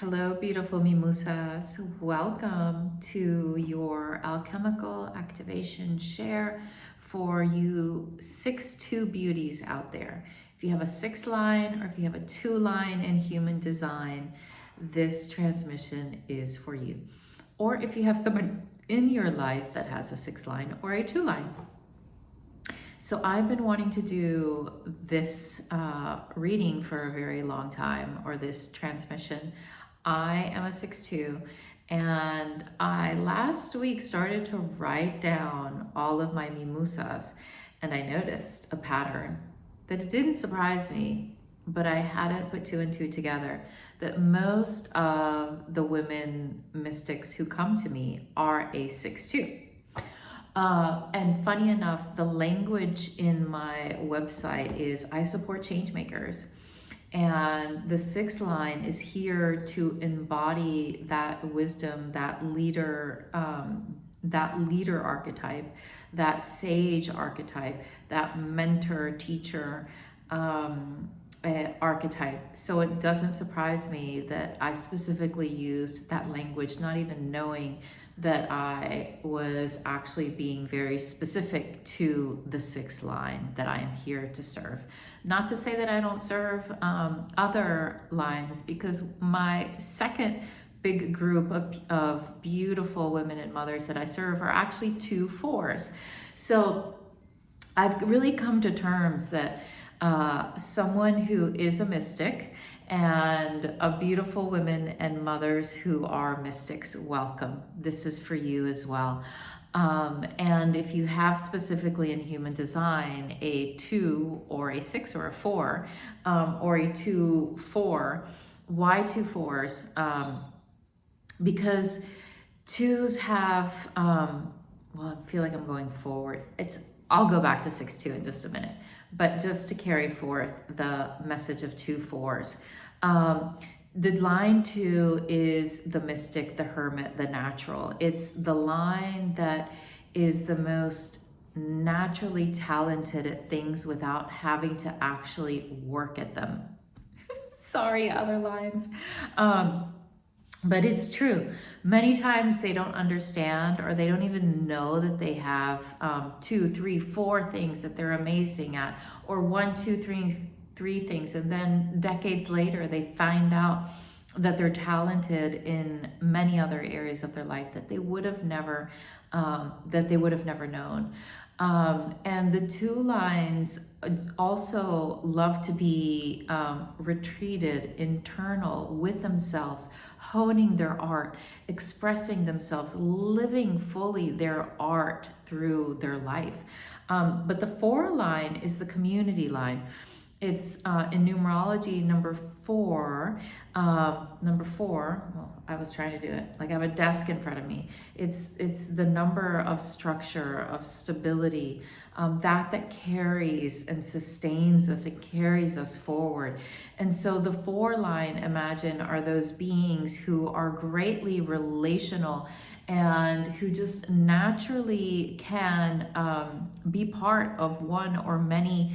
Hello, beautiful mimosas. Welcome to your alchemical activation share for you 6-2 beauties out there. If you have a 6 line or if you have a 2 line in human design, this transmission is for you. Or if you have someone in your life that has a 6 line or a 2 line. So I've been wanting to do this reading for a very long time, or this transmission. I am a 6-2, and I last week started to write down all of my mimosas, and I noticed a pattern that it didn't surprise me, but I hadn't put 2 and 2 together, that most of the women mystics who come to me are a 6-2. And funny enough, the language in my website is I support change makers. And the 6th line is here to embody that wisdom, that leader archetype, that sage archetype, that mentor, teacher archetype. So it doesn't surprise me that I specifically used that language, not even knowing that I was actually being very specific to the 6th line that I am here to serve. Not to say that I don't serve other lines, because my second big group of beautiful women and mothers that I serve are actually 2 4s. So I've really come to terms that someone who is a mystic and a beautiful women and mothers who are mystics, welcome. This is for you as well. And if you have specifically in human design a 2 or a 6 or a 4, or a 2-4, why 2 4s? Because 2s have, well, I feel like I'm going forward. I'll go back to 6-2 in just a minute, but just to carry forth the message of 2 4s. The line 2 is the mystic, the hermit, the natural. It's the line that is the most naturally talented at things without having to actually work at them. Sorry, other lines. But it's true. Many times they don't understand, or they don't even know that they have 2, 3, 4 things that they're amazing at, or 1, 2, 3 things, and then decades later they find out that they're talented in many other areas of their life that they would have never known. And the 2 lines also love to be retreated, internal with themselves, honing their art, expressing themselves, living fully their art through their life. But the 4 line is the community line. It's in numerology number 4. Well, I was trying to do it. Like I have a desk in front of me. It's the number of structure, of stability, that carries and sustains us. It carries us forward. And so the 4 line, imagine, are those beings who are greatly relational and who just naturally can be part of one or many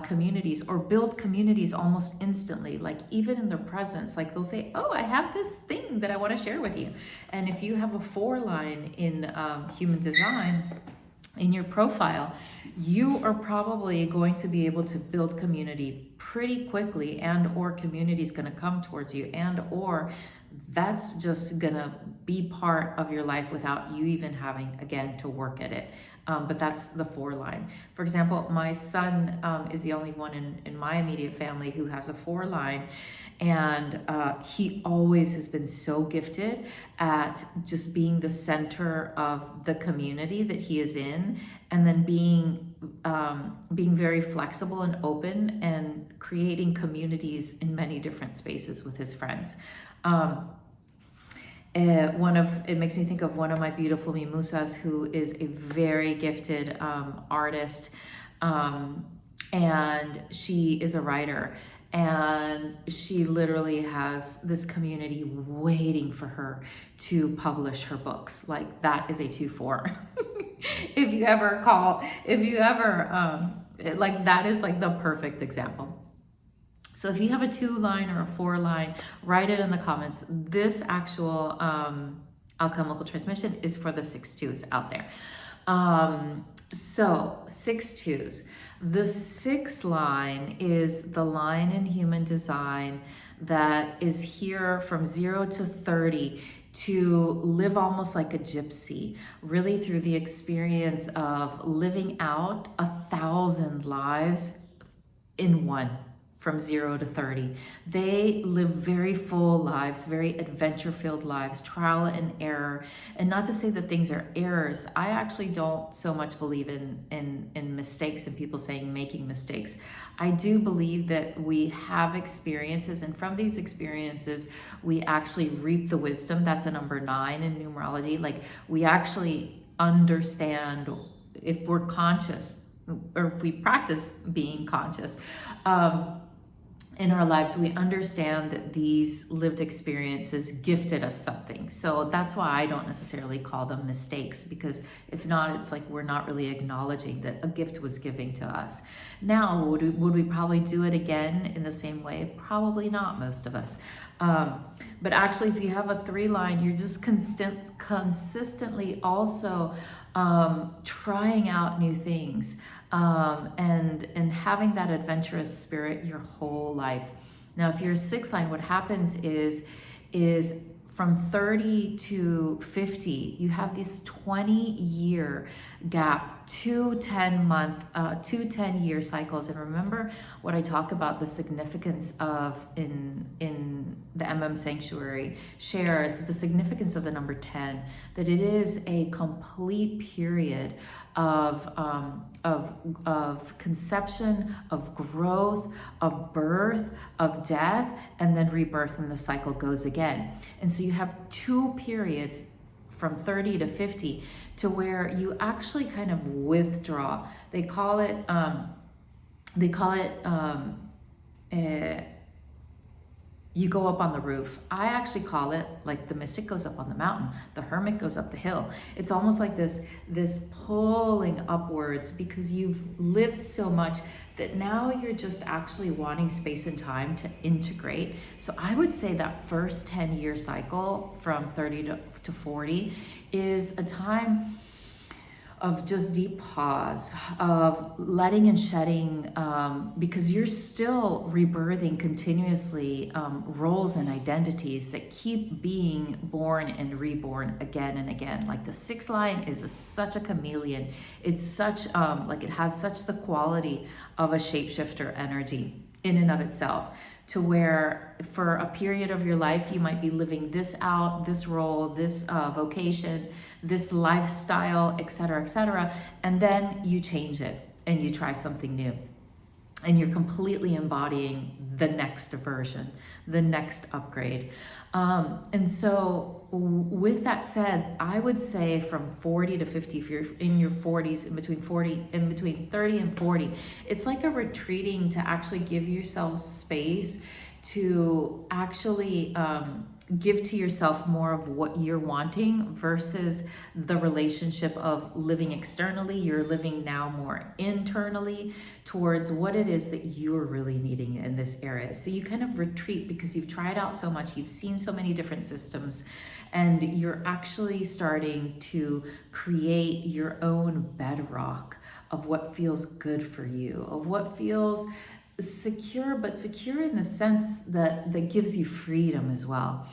communities, or build communities almost instantly, like even in their presence. Like they'll say, oh, I have this thing that I want to share with you. And if you have a 4 line in human design in your profile, you are probably going to be able to build community pretty quickly, and or community is going to come towards you, and or that's just gonna be part of your life without you even having, again, to work at it. But that's the 4 line. For example, my son is the only one in my immediate family who has a 4 line. And he always has been so gifted at just being the center of the community that he is in, and then being very flexible and open and creating communities in many different spaces with his friends. It makes me think of one of my beautiful mimosas who is a very gifted artist, and she is a writer, and she literally has this community waiting for her to publish her books. Like that is a 2-4. Like that is like the perfect example. So if you have a 2 line or a 4 line, write it in the comments. This actual alchemical transmission is for the 6-2s out there. So 6-2s. The 6 line is the line in human design that is here from 0 to 30 to live almost like a gypsy, really through the experience of living out 1,000 lives in one, from 0 to 30. They live very full lives, very adventure-filled lives, trial and error. And not to say that things are errors. I actually don't so much believe in mistakes and people saying making mistakes. I do believe that we have experiences, and from these experiences, we actually reap the wisdom. That's a number 9 in numerology. Like, we actually understand, if we're conscious, or if we practice being conscious, in our lives, we understand that these lived experiences gifted us something. So that's why I don't necessarily call them mistakes, because if not, it's like we're not really acknowledging that a gift was given to us. Now, would we probably do it again in the same way? Probably not, most of us. But actually, if you have a 3 line, you're just consistently also trying out new things, and having that adventurous spirit your whole life. Now, if you're a 6 line, what happens is from 30 to 50, you have this 20-year gap, 2 10-year cycles. And remember what I talk about, the significance of in the Sanctuary shares, the significance of the number 10, that it is a complete period of conception, of growth, of birth, of death, and then rebirth, and the cycle goes again. And so you have 2 periods from 30 to 50 to where you actually kind of withdraw. They call it you go up on the roof. I actually call it like the mystic goes up on the mountain, the hermit goes up the hill. It's almost like this pulling upwards, because you've lived so much that now you're just actually wanting space and time to integrate. So I would say that first 10-year cycle from 30 to 40 is a time of just deep pause, of letting and shedding, because you're still rebirthing continuously roles and identities that keep being born and reborn again and again. Like the 6 line is such a chameleon. It's such, it has such the quality of a shapeshifter energy in and of itself, to where for a period of your life, you might be living this out, this role, this vocation, this lifestyle, etc., and then you change it and you try something new. And you're completely embodying the next version, the next upgrade. And so with that said, I would say from 40 to 50, if you're in your 40s, in between 30 and 40, it's like a retreating to actually give yourself space to actually give to yourself more of what you're wanting versus the relationship of living externally. You're living now more internally towards what it is that you're really needing in this area. So you kind of retreat because you've tried out so much, you've seen so many different systems, and you're actually starting to create your own bedrock of what feels good for you, of what feels secure, but secure in the sense that gives you freedom as well.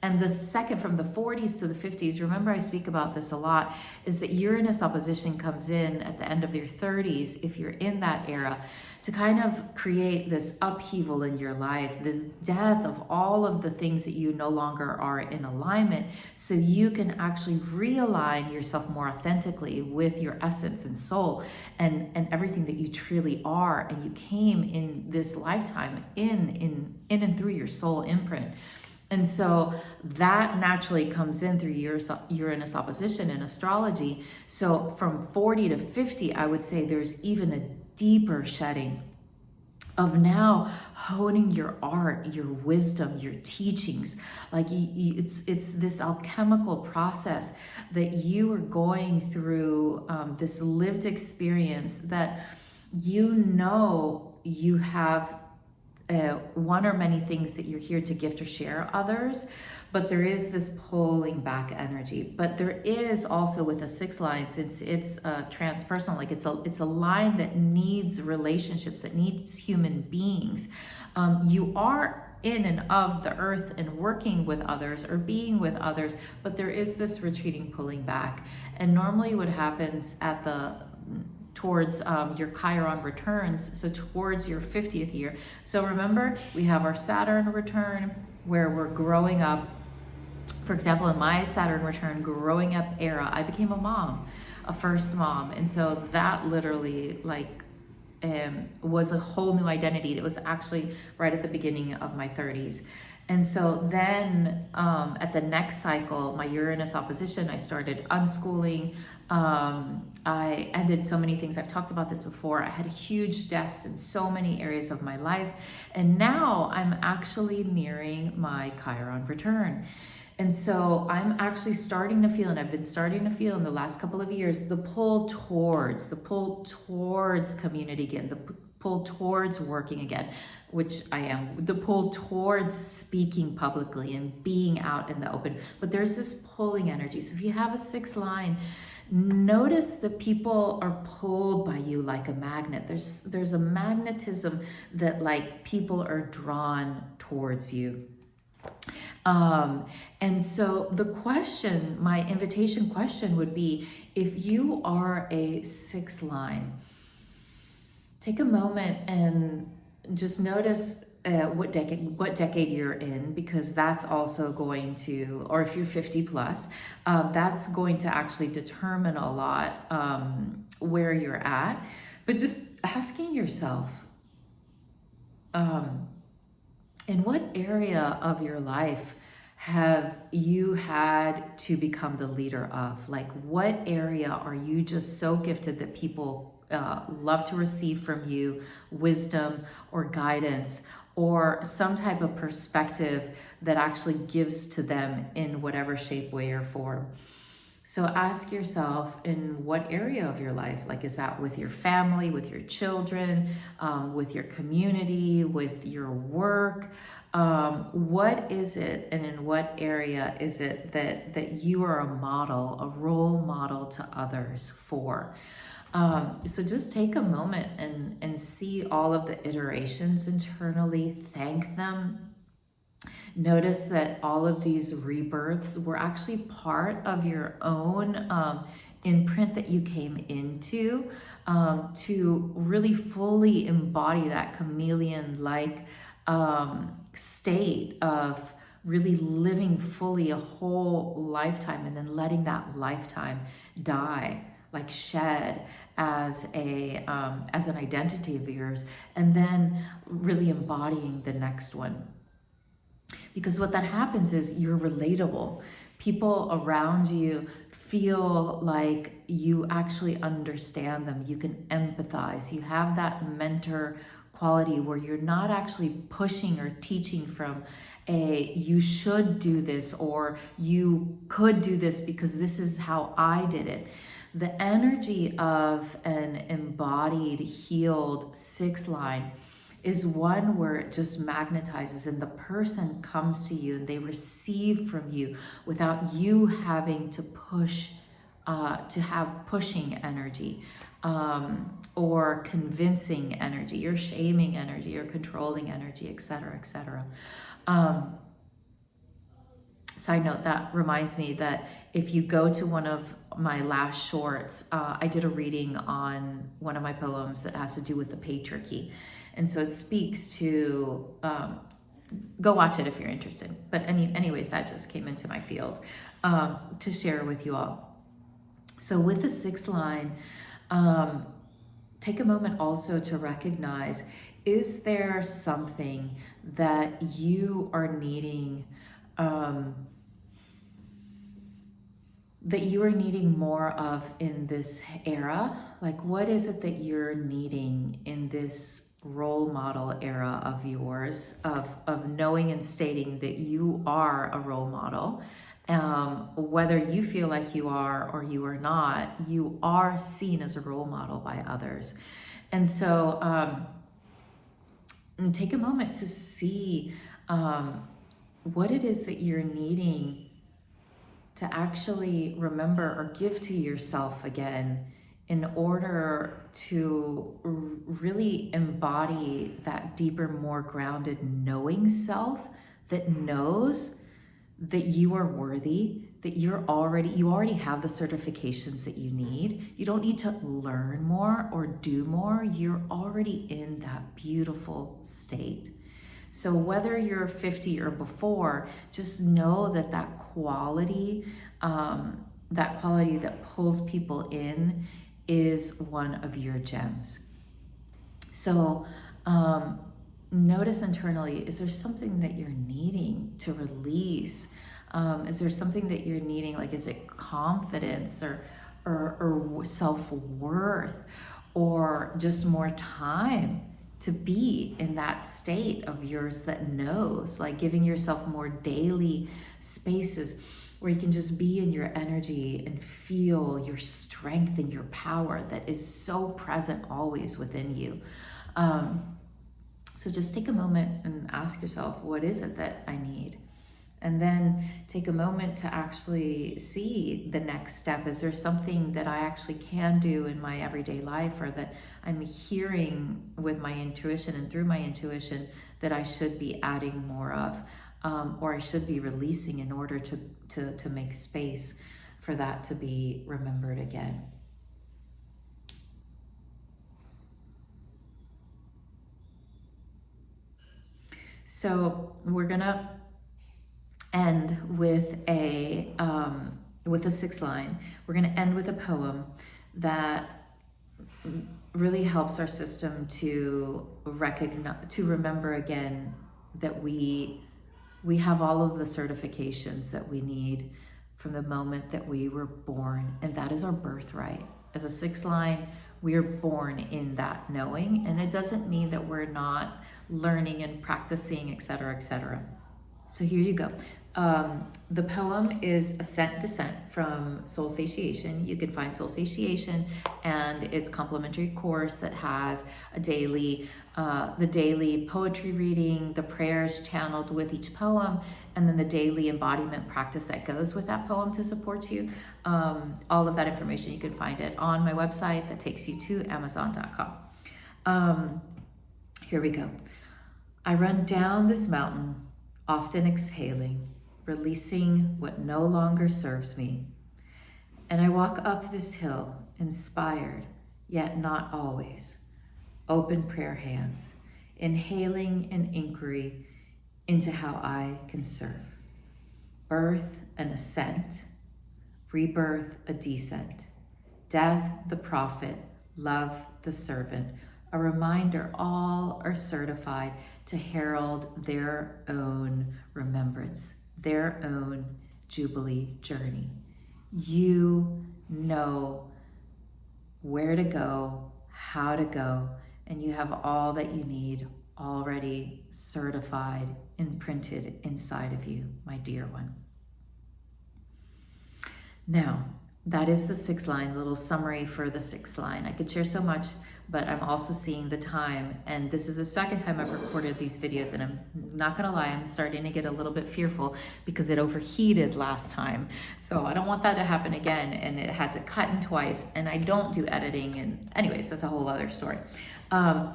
And the second, from the 40s to the 50s, remember I speak about this a lot, is that Uranus opposition comes in at the end of your 30s, if you're in that era, to kind of create this upheaval in your life, this death of all of the things that you no longer are in alignment, so you can actually realign yourself more authentically with your essence and soul and everything that you truly are. And you came in this lifetime in and through your soul imprint. And so that naturally comes in through Uranus opposition in astrology. So from 40 to 50, I would say there's even a deeper shedding of now honing your art, your wisdom, your teachings. Like it's this alchemical process that you are going through, this lived experience that you know you have one or many things that you're here to gift or share others, but there is this pulling back energy. But there is also with a 6 line, since it's transpersonal, like it's a line that needs relationships, that needs human beings. You are in and of the earth and working with others or being with others, but there is this retreating, pulling back. And normally what happens at towards your Chiron returns, so towards your 50th year. So remember, we have our Saturn return where we're growing up. For example, in my Saturn return growing up era, I became a mom, a first mom. And so that literally was a whole new identity. It was actually right at the beginning of my 30s. And so then at the next cycle, my Uranus opposition, I started unschooling. I ended so many things. I've talked about this before. I had huge deaths in so many areas of my life. And now I'm actually nearing my Chiron return. And so I'm actually starting to feel, and I've been starting to feel in the last couple of years, the pull towards community again, the pull towards working again, which I am, the pull towards speaking publicly and being out in the open. But there's this pulling energy. So if you have a 6 line, notice that people are pulled by you like a magnet. There's a magnetism that like people are drawn towards you. And so the question, my invitation question would be, if you are a 6 line, take a moment and just notice what decade you're in, because that's also going to, or if you're 50 plus, that's going to actually determine a lot where you're at. But just asking yourself, in what area of your life have you had to become the leader of? Like, what area are you just so gifted that people love to receive from you wisdom or guidance or some type of perspective that actually gives to them in whatever shape, way, or form? So ask yourself, in what area of your life, like, is that with your family, with your children, with your community, with your work? What is it, and in what area is it that you are a model, a role model to others for? So just take a moment and see all of the iterations internally, thank them. Notice that all of these rebirths were actually part of your own imprint that you came into to really fully embody that chameleon-like state of really living fully a whole lifetime and then letting that lifetime die, like shed as an identity of yours, and then really embodying the next one. Because what that happens is you're relatable. People around you feel like you actually understand them. You can empathize. You have that mentor quality where you're not actually pushing or teaching from you should do this or you could do this because this is how I did it. The energy of an embodied, healed 6 line is one where it just magnetizes and the person comes to you and they receive from you without you having to push, to have pushing energy or convincing energy or shaming energy or controlling energy, etc., etc. Side note, that reminds me that if you go to one of my last shorts, I did a reading on one of my poems that has to do with the patriarchy. And so it speaks to, go watch it if you're interested. But anyways, that just came into my field to share with you all. So with the 6 line, take a moment also to recognize, is there something that you are needing, more of in this era? Like, what is it that you're needing in this role model era of yours, of knowing and stating that you are a role model? Whether you feel like you are or you are not, you are seen as a role model by others. And so and take a moment to see what it is that you're needing to actually remember or give to yourself again in order to really embody that deeper, more grounded knowing self that knows that you are worthy, that you already have the certifications that you need. You don't need to learn more or do more. You're already in that beautiful state. So whether you're 50 or before, just know that that quality that pulls people in is one of your gems. So notice internally, is there something that you're needing to release? Is there something that you're needing, like is it confidence or self-worth, or just more time to be in that state of yours that knows, like giving yourself more daily spaces where you can just be in your energy and feel your strength and your power that is so present always within you. So just take a moment and ask yourself, what is it that I need? And then take a moment to actually see the next step. Is there something that I actually can do in my everyday life, or that I'm hearing with my intuition and through my intuition that I should be adding more of, or I should be releasing in order to make space for that to be remembered again? So we're gonna end with a 6th line. We're going to end with a poem that really helps our system to remember again that we have all of the certifications that we need from the moment that we were born, and that is our birthright. As a 6th line, we are born in that knowing, and it doesn't mean that we're not learning and practicing, etc., etc. So here you go. The poem is Ascent Descent from Soul Satiation. You can find Soul Satiation and its complimentary course that has a daily, the daily poetry reading, the prayers channeled with each poem, and then the daily embodiment practice that goes with that poem to support you. All of that information, you can find it on my website that takes you to Amazon.com. Here we go. I run down this mountain, often exhaling, releasing what no longer serves me. And I walk up this hill, inspired, yet not always. Open prayer hands, inhaling an inquiry into how I can serve. Birth an ascent, rebirth a descent. Death the prophet, love the servant. A reminder all are certified to herald their own remembrance, their own jubilee journey. You know where to go, how to go, and you have all that you need already certified, imprinted inside of you, my dear one. Now, that is the 6th line, little summary for the 6th line. I could share so much, but I'm also seeing the time, and this is the 2nd time I've recorded these videos, and I'm not gonna lie, I'm starting to get a little bit fearful because it overheated last time. So I don't want that to happen again, and it had to cut in twice, and I don't do editing, and anyways, that's a whole other story.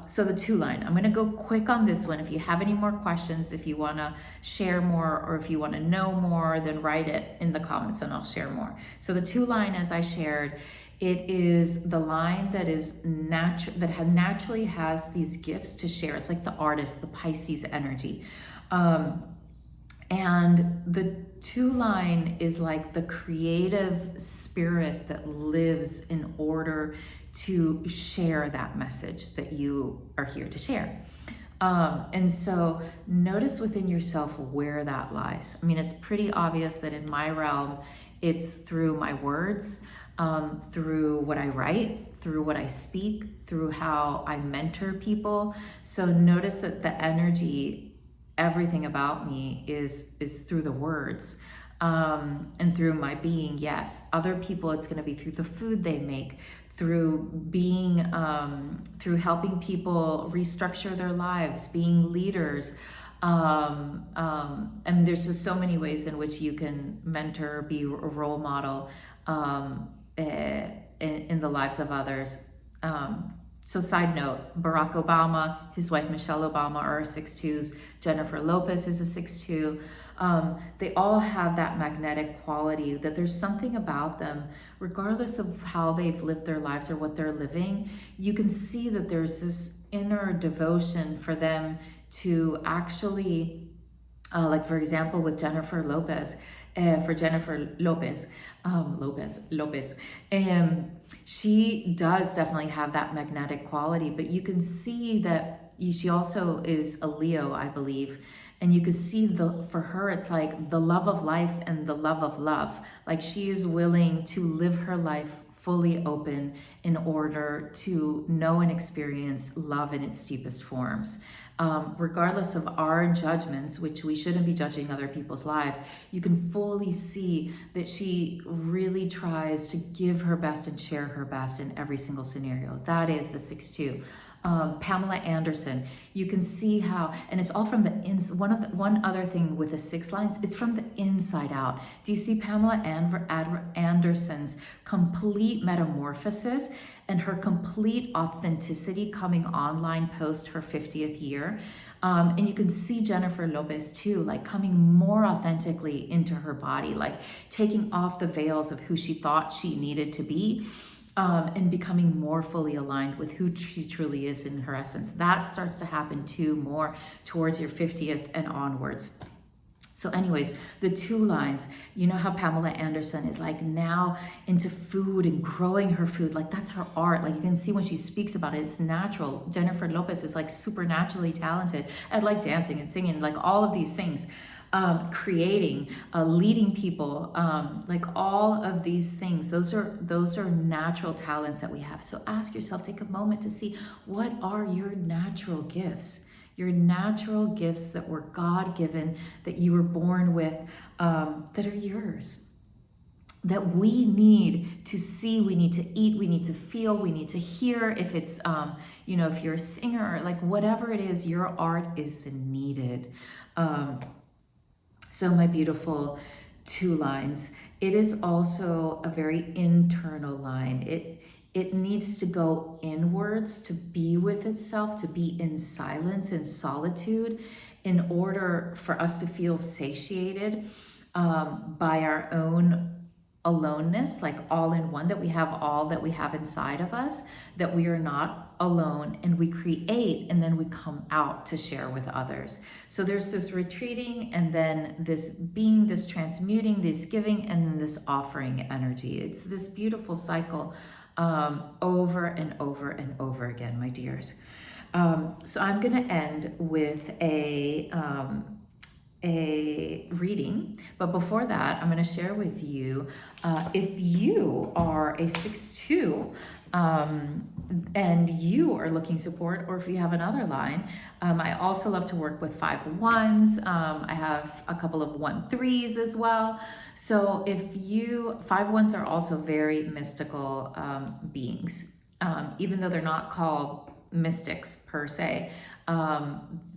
So the 2 line, I'm gonna go quick on this one. If you have any more questions, if you wanna share more, or if you wanna know more, then write it in the comments and I'll share more. So the 2 line, as I shared, it is the line that is naturally has these gifts to share. It's like the artist, the Pisces energy. And the 2 line is like the creative spirit that lives in order to share that message that you are here to share. And so notice within yourself where that lies. I mean, it's pretty obvious that in my realm, it's through my words, through what I write, through what I speak, through how I mentor people. So notice that the energy, everything about me is through the words, and through my being. Yes, other people, it's going to be through the food they make, through being, through helping people restructure their lives, being leaders. And there's just so many ways in which you can mentor, be a role model in the lives of others. So side note, Barack Obama, his wife Michelle Obama are 6'2s. Jennifer Lopez is a 6'2". They all have that magnetic quality, that there's something about them, regardless of how they've lived their lives or what they're living, you can see that there's this inner devotion for them to actually, like for example, with Jennifer Lopez, Lopez, she does definitely have that magnetic quality, but you can see that she also is a Leo, I believe. And you can see for her, it's like the love of life and the love of love. Like she is willing to live her life fully open in order to know and experience love in its deepest forms. Regardless of our judgments, which we shouldn't be judging other people's lives, you can fully see that she really tries to give her best and share her best in every single scenario. That is the 6'2". Pamela Anderson, you can see how, and it's all from the one other thing with the 6 lines, it's from the inside out. Do you see Pamela Anderson's complete metamorphosis and her complete authenticity coming online post her 50th year? And you can see Jennifer Lopez too, like coming more authentically into her body, like taking off the veils of who she thought she needed to be. And becoming more fully aligned with who she truly is in her essence. That starts to happen too, more towards your 50th and onwards. So anyways, the 2 lines, you know how Pamela Anderson is like now into food and growing her food, like that's her art. Like you can see when she speaks about it, it's natural. Jennifer Lopez is like supernaturally talented at like dancing and singing, like all of these things. Creating, leading people, like all of these things, those are natural talents that we have. So ask yourself, take a moment to see, what are your natural gifts? Your natural gifts that were God-given, that you were born with, that are yours, that we need to see, we need to eat, we need to feel, we need to hear. If it's, if you're a singer, like whatever it is, your art is needed. So my beautiful 2 lines, it is also a very internal line. It needs to go inwards, to be with itself, to be in silence and solitude in order for us to feel satiated by our own aloneness, like all in one, that we have all that we have inside of us, that we are not alone, and we create and then we come out to share with others. So there's this retreating and then this being, this transmuting, this giving, and then this offering energy. It's this beautiful cycle over and over and over again, my dears. So I'm going to end with a reading, but before that, I'm going to share with you, if you are a 6'2", and you are looking support, or if you have another line, I also love to work with 5'1s. I have a couple of 1-3s as well. So if 5'1s are also very mystical beings, even though they're not called mystics per se.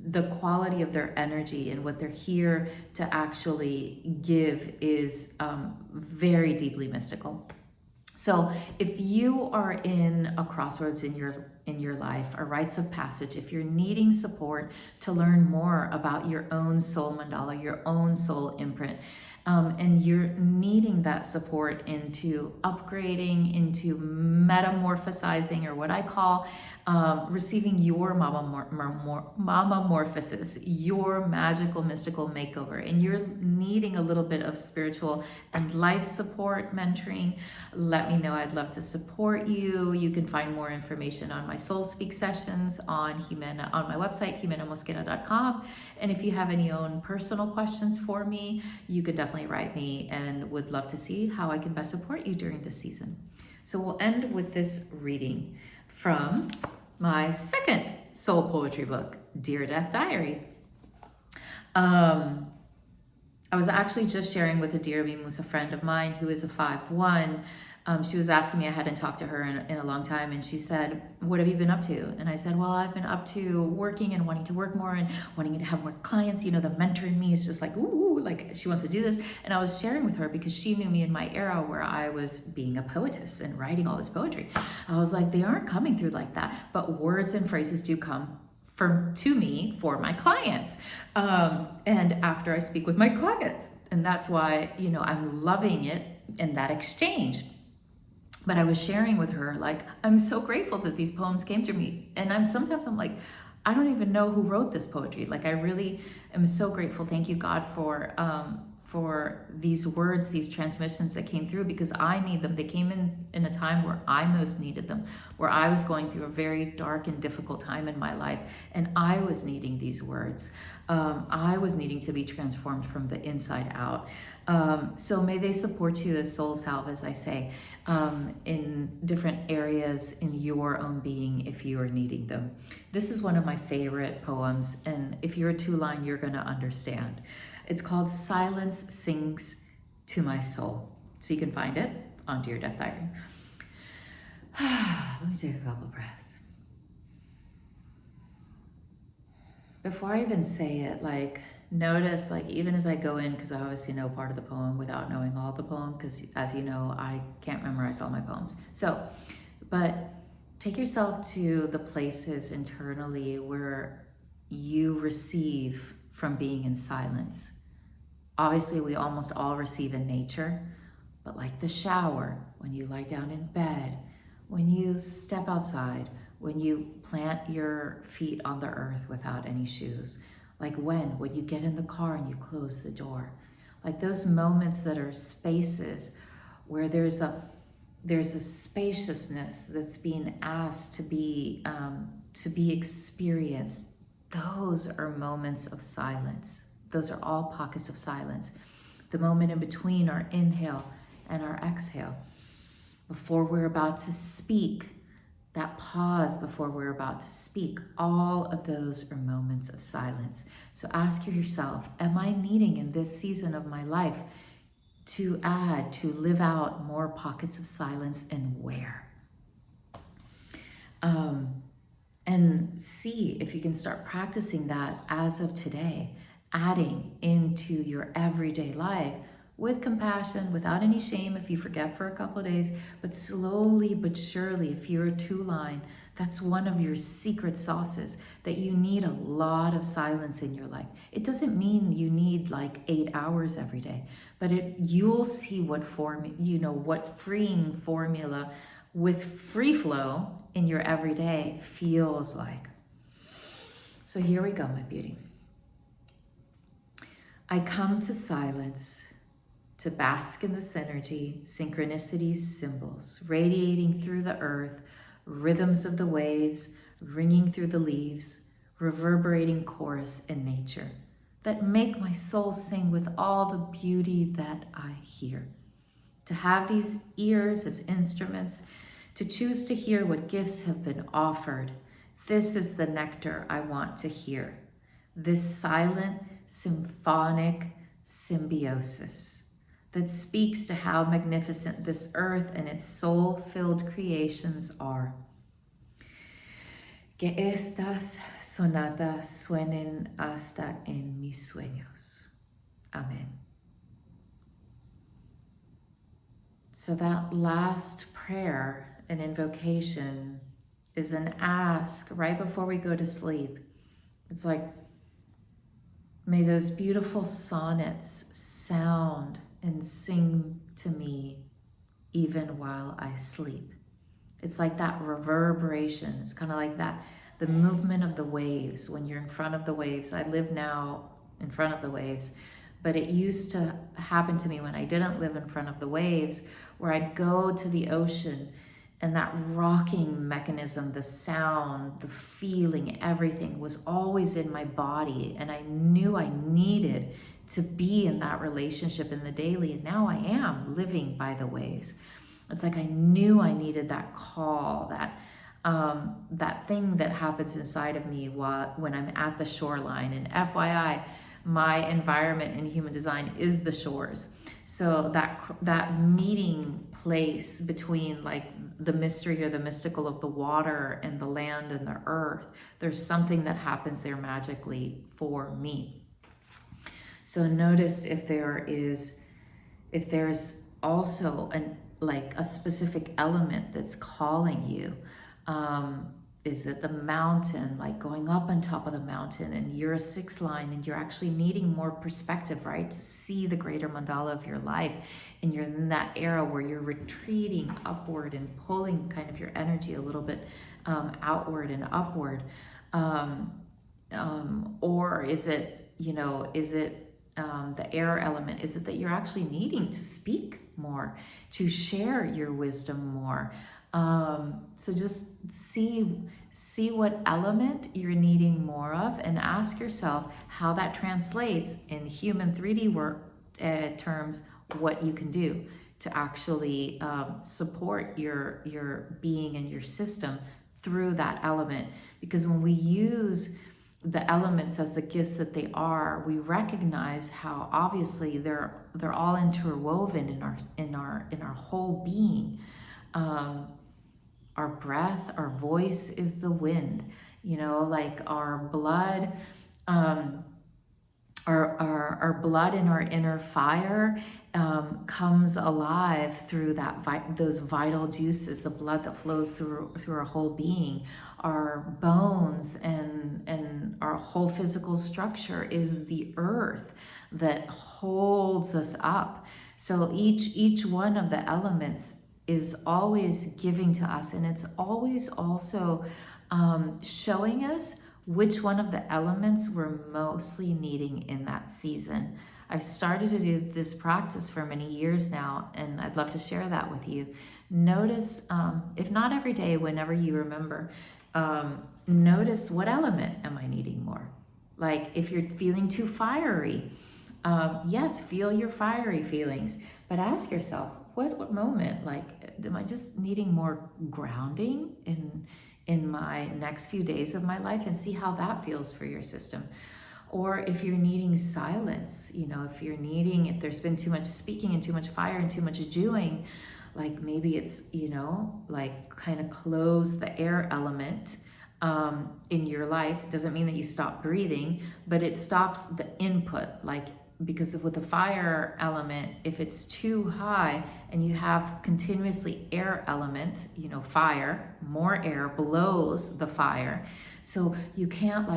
The quality of their energy and what they're here to actually give is very deeply mystical. So if you are in a crossroads in your life, a rites of passage, if you're needing support to learn more about your own soul mandala, your own soul imprint, and you're needing that support into upgrading, into metamorphosizing, or what I call receiving your mamamorphosis, your magical mystical makeover, and you're needing a little bit of spiritual and life support, mentoring, let me know. I'd love to support you. You can find more information on my Soul Speak sessions on my website, jimenamosquera.com. And if you have any own personal questions for me, you could definitely write me, and would love to see how I can best support you during this season. So we'll end with this reading from my second soul poetry book, Dear Death Diary. I was actually just sharing with a dear me, who's a friend of mine, who is a 5'1", She was asking me, I hadn't talked to her in a long time, and she said, what have you been up to? And I said, well, I've been up to working and wanting to work more and wanting to have more clients. You know, the mentor in me is just like, ooh, like she wants to do this. And I was sharing with her because she knew me in my era where I was being a poetess and writing all this poetry. I was like, they aren't coming through like that, but words and phrases do come to me for my clients. And after I speak with my clients, and that's why, you know, I'm loving it in that exchange. But I was sharing with her, like, I'm so grateful that these poems came to me. And sometimes I'm like, I don't even know who wrote this poetry. Like, I really am so grateful. Thank you, God, for these words, these transmissions that came through, because I need them. They came in a time where I most needed them, where I was going through a very dark and difficult time in my life, and I was needing these words. I was needing to be transformed from the inside out. So may they support you as soul salve, as I say, in different areas in your own being if you are needing them. This is one of my favorite poems, and if you're a two-line, you're going to understand. It's called Silence Sings to My Soul. So you can find it onto your death diary. Let me take a couple breaths. Before I even say it, like, notice, like, even as I go in, because I obviously know part of the poem without knowing all the poem, because as you know, I can't memorize all my poems. So, but take yourself to the places internally where you receive from being in silence. Obviously, we almost all receive in nature, but like the shower, when you lie down in bed, when you step outside, when you plant your feet on the earth without any shoes, like when you get in the car and you close the door, like those moments that are spaces where there's a spaciousness that's being asked to be experienced. Those are moments of silence. Those are all pockets of silence. The moment in between our inhale and our exhale, before we're about to speak, that pause before we're about to speak, all of those are moments of silence. So ask yourself, am I needing in this season of my life to live out more pockets of silence, and where? And see if you can start practicing that as of today, adding into your everyday life with compassion, without any shame if you forget for a couple of days, but slowly but surely, if you're a two-line, that's one of your secret sauces, that you need a lot of silence in your life. It doesn't mean you need like 8 hours every day, but you'll see what freeing formula with free flow in your everyday feels like. So here we go, my beauty. I come to silence to bask in this energy, synchronicities, symbols, radiating through the earth, rhythms of the waves, ringing through the leaves, reverberating chorus in nature, that make my soul sing with all the beauty that I hear. To have these ears as instruments, to choose to hear what gifts have been offered, this is the nectar I want to hear. This silent, symphonic symbiosis that speaks to how magnificent this earth and its soul-filled creations are. Que estas sonatas suenen hasta en mis sueños. Amen. So that last prayer and invocation is an ask right before we go to sleep. It's like, may those beautiful sonnets sound and sing to me even while I sleep. It's like that reverberation. It's kind of like that, the movement of the waves when you're in front of the waves. I live now in front of the waves, but it used to happen to me when I didn't live in front of the waves, where I'd go to the ocean and that rocking mechanism, the sound, the feeling, everything was always in my body. And I knew I needed to be in that relationship in the daily. And now I am living by the waves. It's like I knew I needed that call, that thing that happens inside of me when I'm at the shoreline. And FYI, my environment in human design is the shores. So that meeting place between like the mystery or the mystical of the water and the land and the earth, there's something that happens there magically for me. So notice if there's also like a specific element that's calling you. Is it the mountain, like going up on top of the mountain, and you're a 6 line and you're actually needing more perspective, right? To see the greater mandala of your life. And you're in that era where you're retreating upward and pulling kind of your energy a little bit outward and upward. Or is it, the air element? Is it that you're actually needing to speak more, to share your wisdom more? So just see what element you're needing more of, and ask yourself how that translates in human 3D work terms, what you can do to actually support your being and your system through that element. Because when we use the elements as the gifts that they are, we recognize how obviously they're all interwoven in our whole being. Our breath, our voice is the wind, like our blood, our blood and our inner fire comes alive through those vital juices, the blood that flows through our whole being. Our bones and our whole physical structure is the earth that holds us up. So each one of the elements is always giving to us, and it's always also showing us which one of the elements we're mostly needing in that season. I've started to do this practice for many years now, and I'd love to share that with you. Notice, if not every day, whenever you remember, notice what element am I needing more? Like if you're feeling too fiery, yes, feel your fiery feelings, but ask yourself, what moment, like, am I just needing more grounding in my next few days of my life, and see how that feels for your system. Or if you're needing silence, if there's been too much speaking and too much fire and too much doing, like maybe it's, like kind of close the air element in your life. Doesn't mean that you stop breathing, but it stops the input, because with the fire element, if it's too high and you have continuously air element, fire, more air blows the fire. So you can't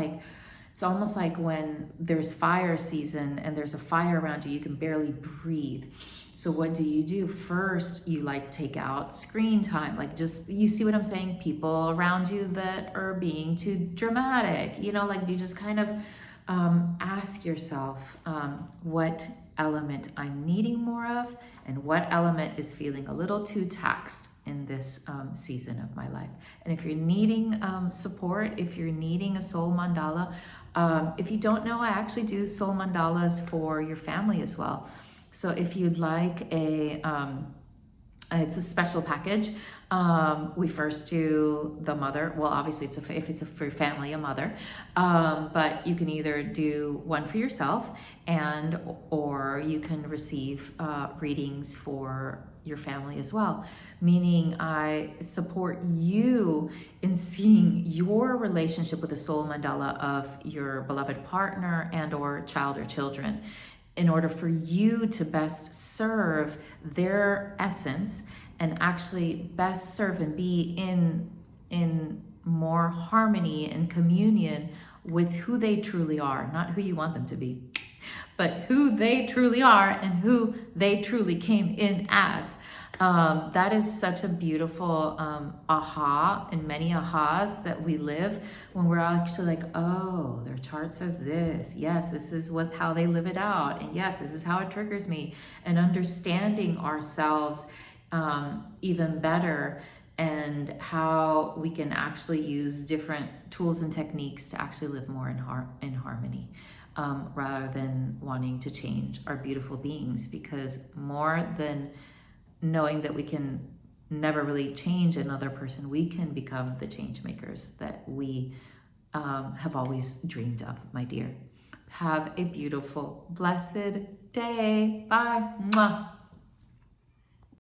it's almost like when there's fire season and there's a fire around you, you can barely breathe. So what do? First, you take out screen time, you see what I'm saying? People around you that are being too dramatic, you just kind of ask yourself what element I'm needing more of, and what element is feeling a little too taxed in this season of my life. And if you're needing support, if you're needing a soul mandala, if you don't know, I actually do soul mandalas for your family as well. So if you'd like it's a special package. We first do the mother. Well, obviously, if it's for your family, a mother. But you can either do one for yourself, or you can receive readings for your family as well. Meaning, I support you in seeing your relationship with the soul mandala of your beloved partner and/or child or children, in order for you to best serve their essence and actually best serve and be in more harmony and communion with who they truly are, not who you want them to be, but who they truly are and who they truly came in as. That is such a beautiful aha, and many ahas that we live when we're actually oh, their chart says this. Yes, this is how they live it out. And yes, this is how it triggers me. And understanding ourselves even better, and how we can actually use different tools and techniques to actually live more in harmony, rather than wanting to change our beautiful beings. Because more than knowing that we can never really change another person, we can become the change makers that we have always dreamed of, my dear. Have a beautiful, blessed, day. Bye. Mwah.